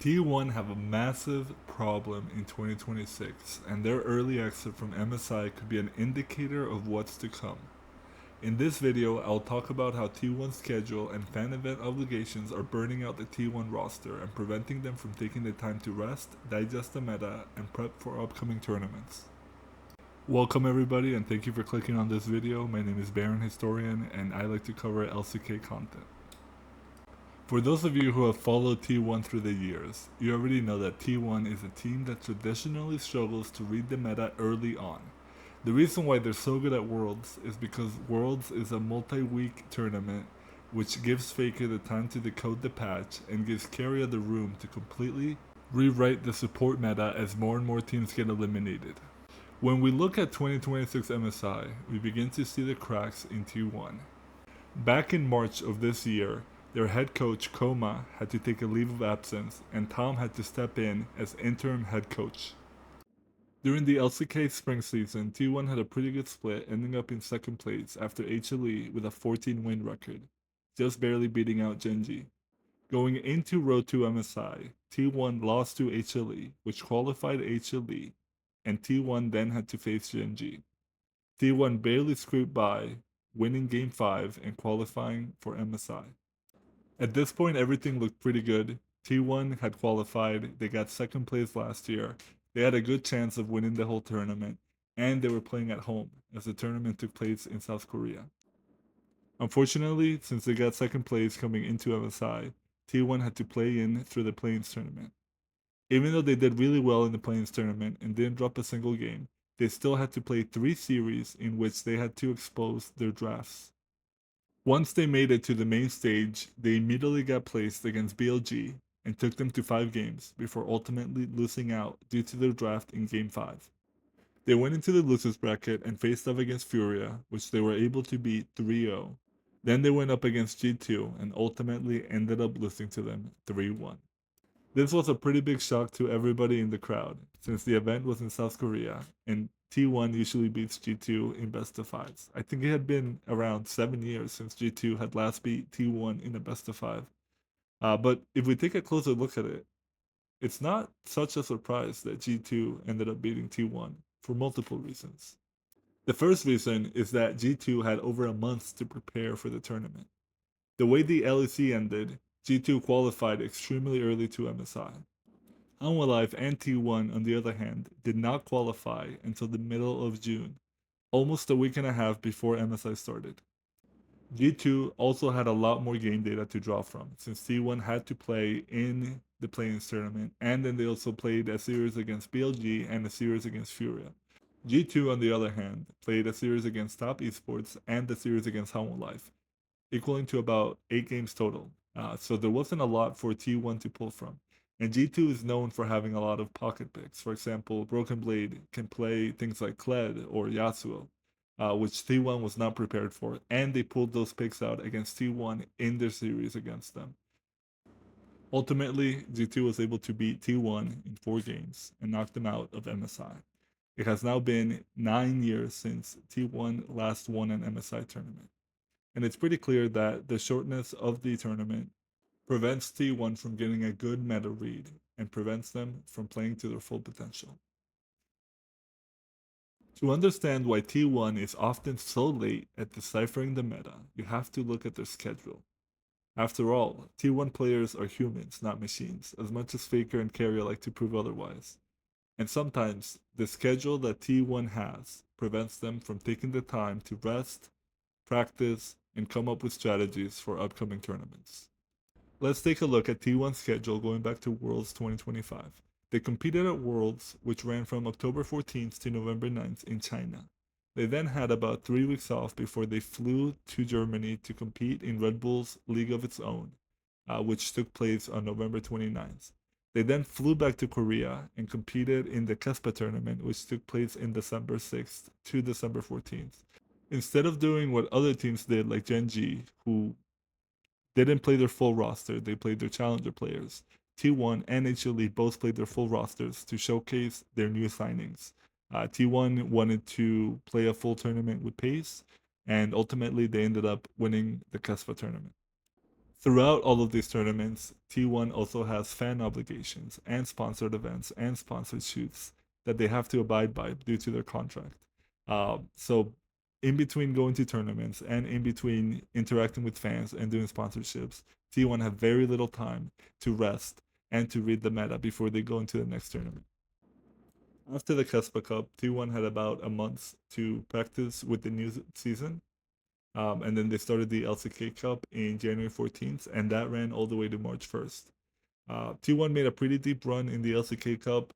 T1 have a massive problem in 2026, and their early exit from MSI could be an indicator of what's to come. In this video, I'll talk about how T1's schedule and fan event obligations are burning out the T1 roster and preventing them from taking the time to rest, digest the meta, and prep for upcoming tournaments. Welcome everybody, and thank you for clicking on this video. My name is Baron Historian, and I like to cover LCK content. For those of you who have followed T1 through the years, you already know that T1 is a team that traditionally struggles to read the meta early on. The reason why they're so good at Worlds is because Worlds is a multi-week tournament which gives Faker the time to decode the patch and gives Keria the room to completely rewrite the support meta as more and more teams get eliminated. When we look at 2026 MSI, we begin to see the cracks in T1. Back in March of this year, their head coach Koma had to take a leave of absence and Tom had to step in as interim head coach. During the LCK spring season, T1 had a pretty good split, ending up in second place after HLE with a 14-win record, just barely beating out Genji. Going into Road to MSI, T1 lost to HLE, which qualified HLE, and T1 then had to face Genji. T1 barely scraped by, winning Game 5 and qualifying for MSI. At this point, everything looked pretty good. T1 had qualified, they got second place last year, they had a good chance of winning the whole tournament, and they were playing at home, as the tournament took place in South Korea. Unfortunately, since they got second place coming into MSI, T1 had to play in through the play-ins tournament. Even though they did really well in the play-ins tournament and didn't drop a single game, they still had to play 3 series in which they had to expose their drafts. Once they made it to the main stage, they immediately got placed against BLG and took them to 5 games before ultimately losing out due to their draft in Game 5. They went into the losers bracket and faced off against Furia, which they were able to beat 3-0. Then they went up against G2 and ultimately ended up losing to them 3-1. This was a pretty big shock to everybody in the crowd, since the event was in South Korea, and T1 usually beats G2 in best of fives. I think it had been around 7 years since G2 had last beat T1 in a best of five. But if we take a closer look at it, it's not such a surprise that G2 ended up beating T1 for multiple reasons. The first reason is that G2 had over a month to prepare for the tournament. The way the LEC ended, G2 qualified extremely early to MSI. Unalive and T1, on the other hand, did not qualify until the middle of June, almost a week and a half before MSI started. G2 also had a lot more game data to draw from, since T1 had to play in the play-ins tournament, and then they also played a series against BLG and a series against Furia. G2, on the other hand, played a series against Top Esports and a series against Life, equaling to about 8 games total. So there wasn't a lot for T1 to pull from. And G2 is known for having a lot of pocket picks. For example, Broken Blade can play things like Kled or Yasuo, which T1 was not prepared for. And they pulled those picks out against T1 in their series against them. Ultimately, G2 was able to beat T1 in 4 games and knock them out of MSI. It has now been 9 years since T1 last won an MSI tournament. And it's pretty clear that the shortness of the tournament prevents T1 from getting a good meta read and prevents them from playing to their full potential. To understand why T1 is often so late at deciphering the meta, you have to look at their schedule. After all, T1 players are humans, not machines, as much as Faker and Keria like to prove otherwise. And sometimes, the schedule that T1 has prevents them from taking the time to rest, practice, and come up with strategies for upcoming tournaments. Let's take a look at T1's schedule going back to Worlds 2025. They competed at Worlds, which ran from October 14th to November 9th in China. They then had about 3 weeks off before they flew to Germany to compete in Red Bull's League of its own, which took place on November 29th. They then flew back to Korea and competed in the Kespa tournament, which took place in December 6th to December 14th. Instead of doing what other teams did, like Genji, who didn't play their full roster, they played their challenger players. T1 and HLE both played their full rosters to showcase their new signings. T1 wanted to play a full tournament with pace, and ultimately they ended up winning the Kespa tournament. Throughout all of these tournaments, T1 also has fan obligations and sponsored events and sponsored shoots that they have to abide by due to their contract. So, in between going to tournaments and in between interacting with fans and doing sponsorships, T1 have very little time to rest and to read the meta before they go into the next tournament. After the Kespa Cup, T1 had about a month to practice with the new season, and then they started the LCK Cup in January 14th, and that ran all the way to March 1st. T1 made a pretty deep run in the LCK Cup,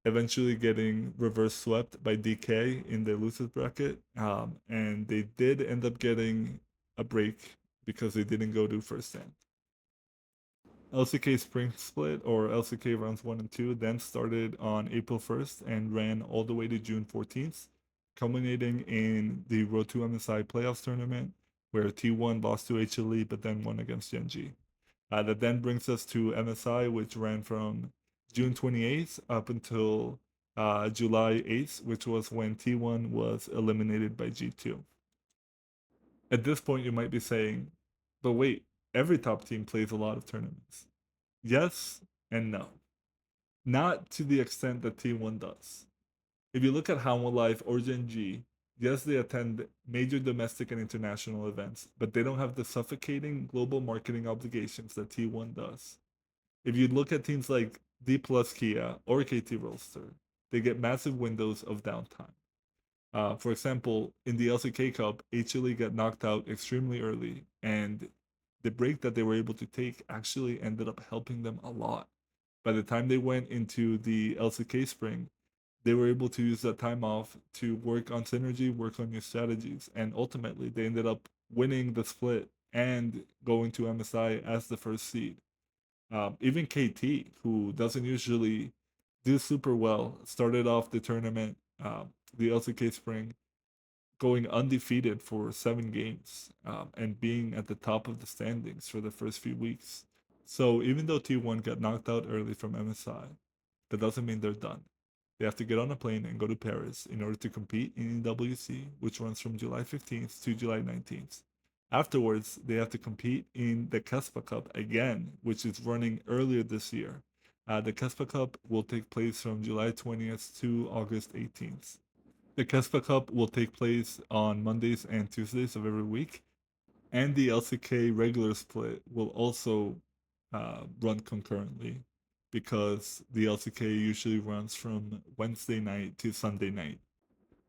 eventually getting reverse swept by DK in the losers bracket, and they did end up getting a break because they didn't go to first stand. LCK Spring Split, or LCK Rounds 1 and 2, then started on April 1st and ran all the way to June 14th, culminating in the Road to MSI playoffs tournament, where T1 lost to HLE but then won against Genji. That then brings us to MSI, which ran from June 28th up until July 8th, which was when T1 was eliminated by G2. At this point, you might be saying, but wait, every top team plays a lot of tournaments. Yes and no. Not to the extent that T1 does. If you look at Hanwha Life or Gen G, yes, they attend major domestic and international events, but they don't have the suffocating global marketing obligations that T1 does. If you look at teams like D Plus Kia or KT Roadster, they get massive windows of downtime. For example, in the LCK Cup, HLE got knocked out extremely early, and the break that they were able to take actually ended up helping them a lot. By the time they went into the LCK Spring, they were able to use that time off to work on synergy, work on new strategies, and ultimately they ended up winning the split and going to MSI as the first seed. Even KT, who doesn't usually do super well, started off the tournament, the LCK Spring, going undefeated for 7 games, and being at the top of the standings for the first few weeks. So even though T1 got knocked out early from MSI, that doesn't mean they're done. They have to get on a plane and go to Paris in order to compete in EWC, which runs from July 15th to July 19th. Afterwards, they have to compete in the Kespa Cup again, which is running earlier this year. The Kespa Cup will take place from July 20th to August 18th. The Kespa Cup will take place on Mondays and Tuesdays of every week, and the LCK regular split will also run concurrently because the LCK usually runs from Wednesday night to Sunday night.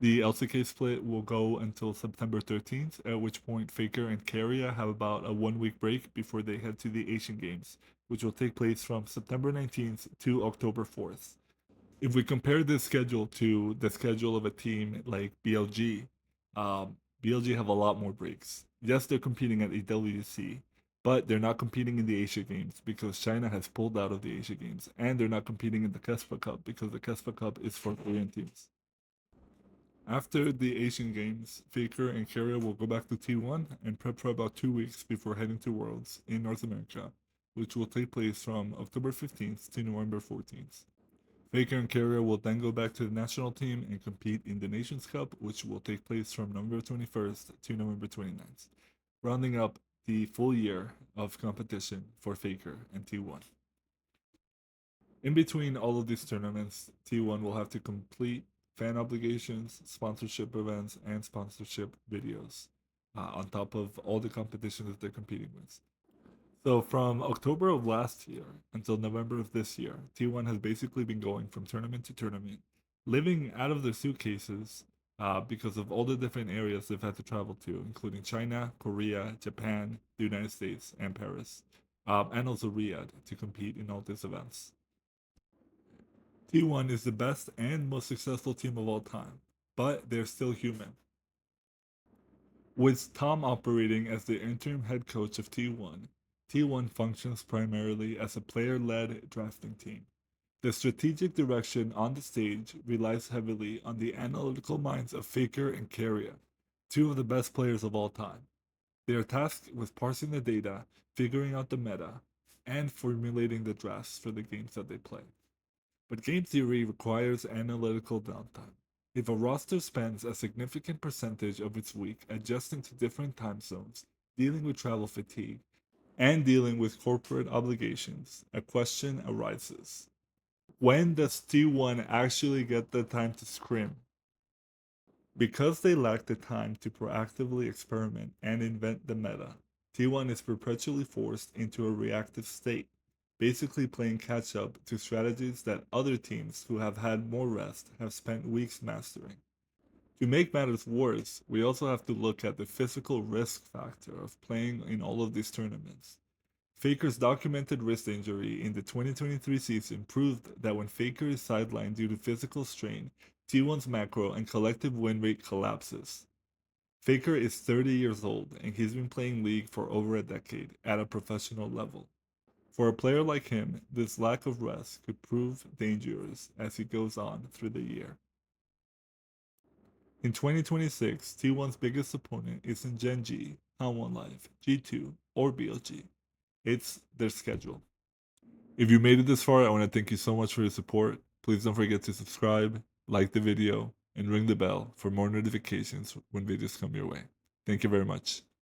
The LCK split will go until September 13th, at which point Faker and Keria have about a 1 week break before they head to the Asian Games, which will take place from September 19th to October 4th. If we compare this schedule to the schedule of a team like BLG, BLG have a lot more breaks. Yes, they're competing at EWC, but they're not competing in the Asia Games because China has pulled out of the Asia Games, and they're not competing in the Kespa Cup because the Kespa Cup is for Korean teams. After the Asian Games, Faker and Keria will go back to T1 and prep for about 2 weeks before heading to Worlds in North America, which will take place from October 15th to November 14th. Faker and Carrier will then go back to the national team and compete in the Nations Cup, which will take place from November 21st to November 29th, rounding up the full year of competition for Faker and T1. In between all of these tournaments, T1 will have to complete fan obligations, sponsorship events, and sponsorship videos, on top of all the competitions that they're competing with. So from October of last year until November of this year, T1 has basically been going from tournament to tournament, living out of their suitcases because of all the different areas they've had to travel to, including China, Korea, Japan, the United States, and Paris, and also Riyadh to compete in all these events. T1 is the best and most successful team of all time, but they're still human. With Tom operating as the interim head coach of T1, T1 functions primarily as a player led drafting team. The strategic direction on the stage relies heavily on the analytical minds of Faker and Keria, two of the best players of all time. They are tasked with parsing the data, figuring out the meta, and formulating the drafts for the games that they play. But game theory requires analytical downtime. If a roster spends a significant percentage of its week adjusting to different time zones, dealing with travel fatigue, and dealing with corporate obligations, a question arises. When does T1 actually get the time to scrim? Because they lack the time to proactively experiment and invent the meta, T1 is perpetually forced into a reactive state, basically playing catch up to strategies that other teams who have had more rest have spent weeks mastering. To make matters worse, we also have to look at the physical risk factor of playing in all of these tournaments. Faker's documented wrist injury in the 2023 season proved that when Faker is sidelined due to physical strain, T1's macro and collective win rate collapses. Faker is 30 years old and he's been playing League for over a decade at a professional level. For a player like him, this lack of rest could prove dangerous as he goes on through the year. In 2026, T1's biggest opponent isn't Gen G, Hanwha Live, G2, or BLG. It's their schedule. If you made it this far, I want to thank you so much for your support. Please don't forget to subscribe, like the video, and ring the bell for more notifications when videos come your way. Thank you very much.